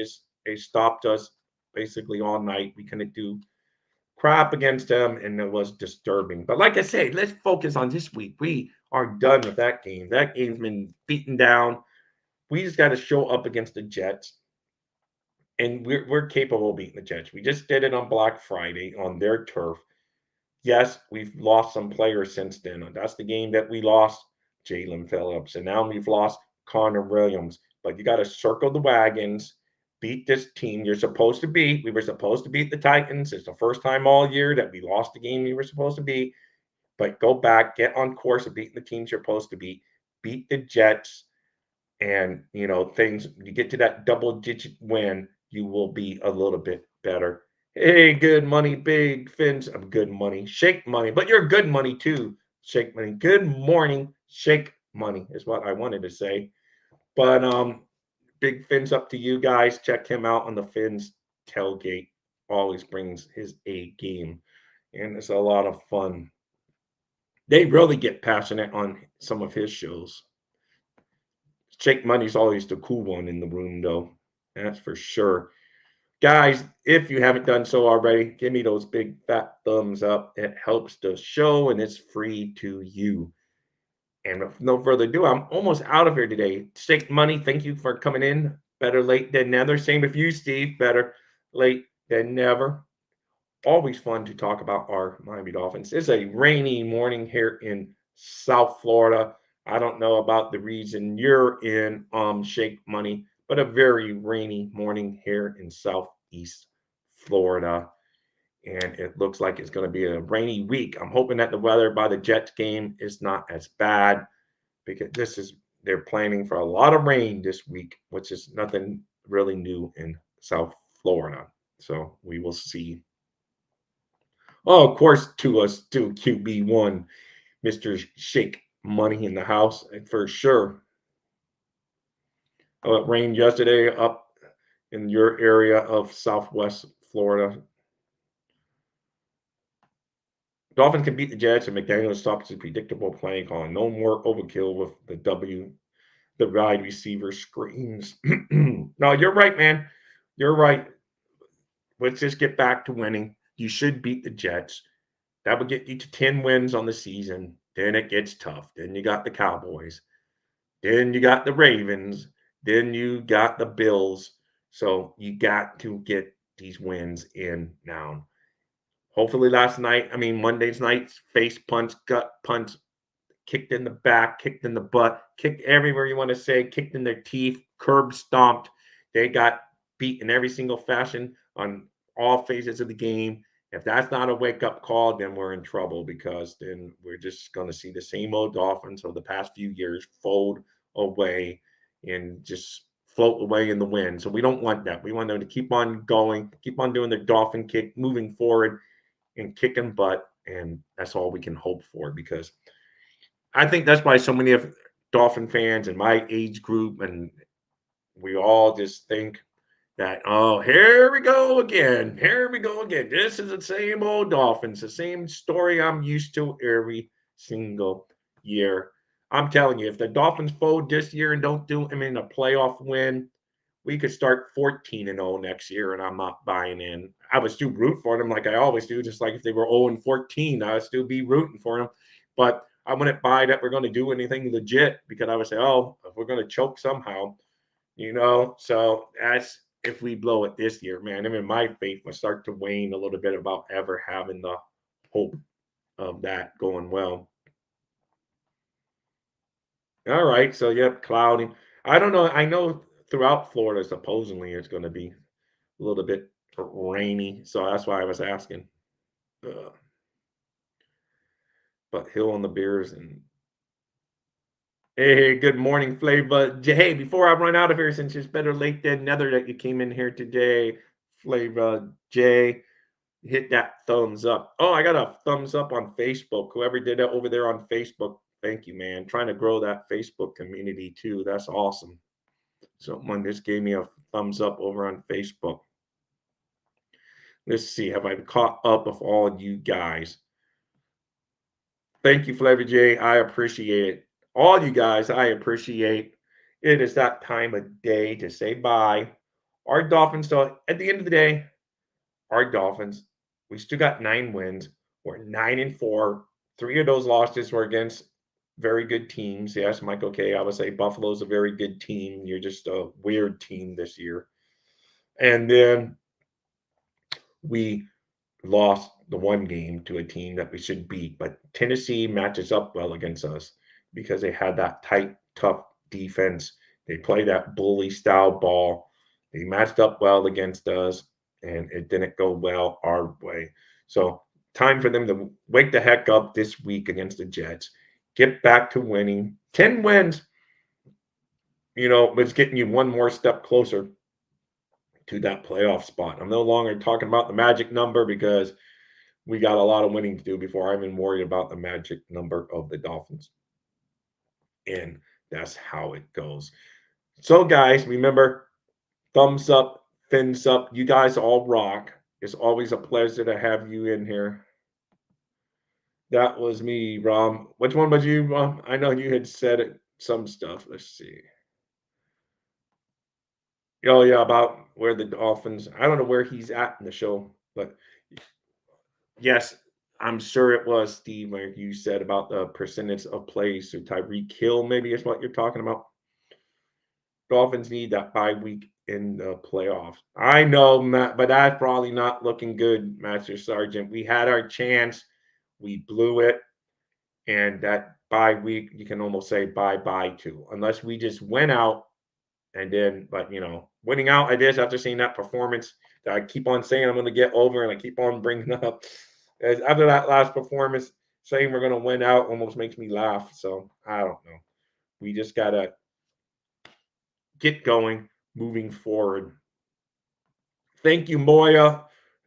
Speaker 2: stopped us basically all night. We couldn't do crap against them, and it was disturbing. But like I say, let's focus on this week. We are done with that game. That game's been beaten down. We just got to show up against the Jets, and we're capable of beating the Jets. We just did it on Black Friday on their turf. Yes, we've lost some players since then. That's the game that we lost Jalen Phillips, and now we've lost Connor Williams. But you got to circle the wagons, beat this team you're supposed to beat. We were supposed to beat the Titans. It's the first time all year that we lost the game we were supposed to beat. But go back, get on course of beating the teams you're supposed to beat the Jets, and things. You get to that double-digit win, you will be a little bit better. Hey, good money, big fins of good money, shake money, but you're good money too, shake money. Good morning, shake money is what I wanted to say. But big fins up to you guys. Check him out on the Fins tailgate. Always brings his A game, and it's a lot of fun. They really get passionate on some of his shows. Shake Money's always the cool one in the room, though. That's for sure. Guys, if you haven't done so already, give me those big fat thumbs up. It helps the show and it's free to you. And with no further ado, I'm almost out of here today. Shake Money, thank you for coming in. Better late than never. Same with you, Steve. Better late than never. Always fun to talk about our Miami Dolphins. It's a rainy morning here in South Florida. I don't know about the region you're in, Shake Money, but a very rainy morning here in Southeast Florida. And it looks like it's going to be a rainy week. I'm hoping that the weather by the Jets game is not as bad because they're planning for a lot of rain this week, which is nothing really new in South Florida. So we will see. Oh, of course, to us, to QB1, Mr. Shake Money in the house, for sure. It rained yesterday up in your area of Southwest Florida. Dolphins can beat the Jets, and McDaniel stops his predictable playing calling. No more overkill with the wide receiver screens. No, you're right, man. You're right. Let's just get back to winning. You should beat the Jets. That would get you to 10 wins on the season. Then it gets tough. Then you got the Cowboys. Then you got the Ravens. Then you got the Bills. So you got to get these wins in now. Hopefully Monday's night, face punch, gut punch, kicked in the back, kicked in the butt, kicked everywhere you want to say, kicked in their teeth, curb stomped. They got beat in every single fashion on all phases of the game. If that's not a wake up call, then we're in trouble because then we're just going to see the same old Dolphins of the past few years fold away and just float away in the wind. So we don't want that. We want them to keep on going, keep on doing their Dolphin kick, moving forward and kicking butt. And that's all we can hope for because I think that's why so many of Dolphin fans in my age group and we all just think that, oh, here we go again. Here we go again. This is the same old Dolphins, the same story I'm used to every single year. I'm telling you, if the Dolphins fold this year and don't do, a playoff win, we could start 14-0 next year, and I'm not buying in. I would still root for them like I always do, just like if they were 0-14, I would still be rooting for them. But I wouldn't buy that we're going to do anything legit because I would say, oh, if we're going to choke somehow, So that's if we blow it this year, man. My faith will start to wane a little bit about ever having the hope of that going well. All right, so yep, cloudy. I don't know. I know throughout Florida, supposedly it's going to be a little bit rainy, so that's why I was asking. But Hill on the Bears and hey, good morning, Flava. Hey, before I run out of here, since it's better late than never that you came in here today, Flava J, hit that thumbs up. Oh, I got a thumbs up on Facebook. Whoever did that over there on Facebook, thank you, man. Trying to grow that Facebook community too. That's awesome. Someone just gave me a thumbs up over on Facebook. Let's see. Have I caught up with all you guys? Thank you, Flavor J. I appreciate it. All you guys, I appreciate it. Is that time of day to say bye. Our Dolphins, though, at the end of the day, our Dolphins, we still got 9 wins. We're 9-4. 3 of those losses were against very good teams. Yes, Michael K. I would say Buffalo's a very good team. You're just a weird team this year. And then we lost the one game to a team that we should beat. But Tennessee matches up well against us because they had that tight, tough defense. They play that bully style ball. They matched up well against us, and it didn't go well our way. So time for them to wake the heck up this week against the Jets. Get back to winning. 10 wins, it's getting you one more step closer to that playoff spot. I'm no longer talking about the magic number because we got a lot of winning to do before I'm even worried about the magic number of the Dolphins. And that's how it goes. So, guys, remember, thumbs up, fins up. You guys all rock. It's always a pleasure to have you in here. That was me, Rom. Which one was you, Rom? I know you had said it, some stuff. Let's see. Oh, yeah, about where the Dolphins, I don't know where he's at in the show, but yes, I'm sure it was, Steve, where you said about the percentage of plays. So Tyreek Hill maybe is what you're talking about. Dolphins need that bye week in the playoffs. I know, Matt, but that's probably not looking good, Master Sergeant. We had our chance. We blew it. And that bye week, you can almost say bye-bye to, unless we just went out and then, but, winning out like this after seeing that performance that I keep on saying I'm going to get over and I keep on bringing up. As after that last performance, saying we're going to win out almost makes me laugh. So I don't know. We just got to get going, moving forward. Thank you, Moya.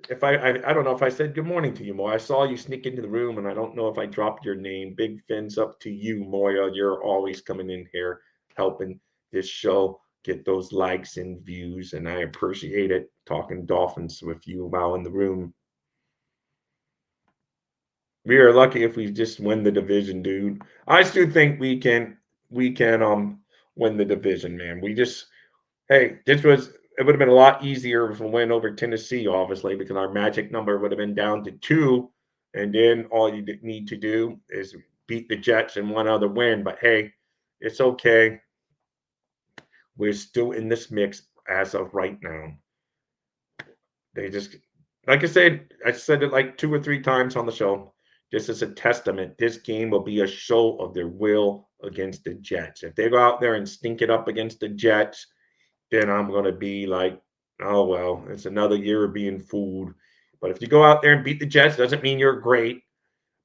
Speaker 2: If I don't know if I said good morning to you, Moya. I saw you sneak into the room, and I don't know if I dropped your name. Big fins up to you, Moya. You're always coming in here, helping this show get those likes and views, and I appreciate it. Talking Dolphins with you while in the room. We are lucky if we just win the division, dude. I still think we can win the division, man. It would have been a lot easier if we went over Tennessee, obviously, because our magic number would have been down to 2, and then all you need to do is beat the Jets and one other win. But hey, it's okay. We're still in this mix as of right now. They just, like I said it like 2 or 3 times on the show. This is a testament. This game will be a show of their will against the Jets. If they go out there and stink it up against the Jets, then I'm going to be like, oh, well, it's another year of being fooled. But if you go out there and beat the Jets, doesn't mean you're great,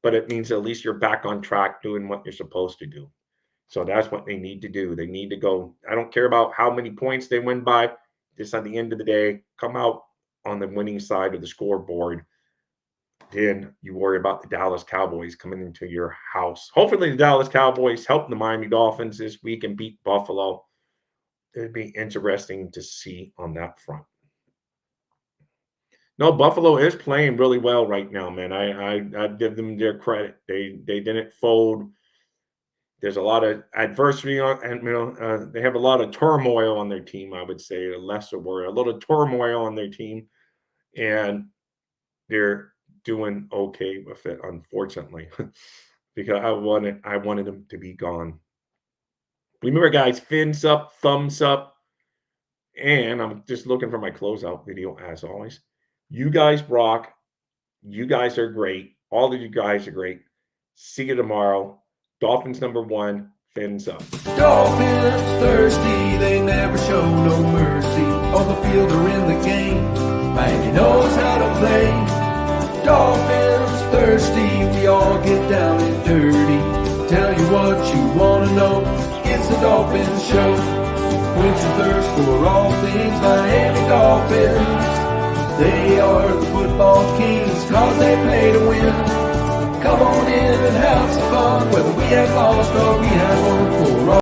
Speaker 2: but it means at least you're back on track doing what you're supposed to do. So that's what they need to do. They need to go. I don't care about how many points they win by. Just at the end of the day, come out on the winning side of the scoreboard. Then you worry about the Dallas Cowboys coming into your house. Hopefully the Dallas Cowboys help the Miami Dolphins this week and beat Buffalo. It'd be interesting to see on that front. No, Buffalo is playing really well right now, man. I give them their credit. They didn't fold. There's a lot of adversity and they have a lot of turmoil on their team. I would say a lesser word, a little turmoil on their team, and they're doing okay with it, unfortunately, because I wanted them to be gone. Remember, guys, fins up, thumbs up, and I'm just looking for my closeout video as always. You guys rock. You guys are great. All of you guys are great. See you tomorrow. Dolphins #1, fins up.
Speaker 1: Dolphins thirsty, they never show no mercy. On the field or in the game, thirsty, we all get down and dirty. Tell you what you wanna know, it's the Dolphins Show. Quench your thirst for all things Miami Dolphins. They are the football kings, cause they play to win. Come on in and have some fun, whether we have lost or we have won for all.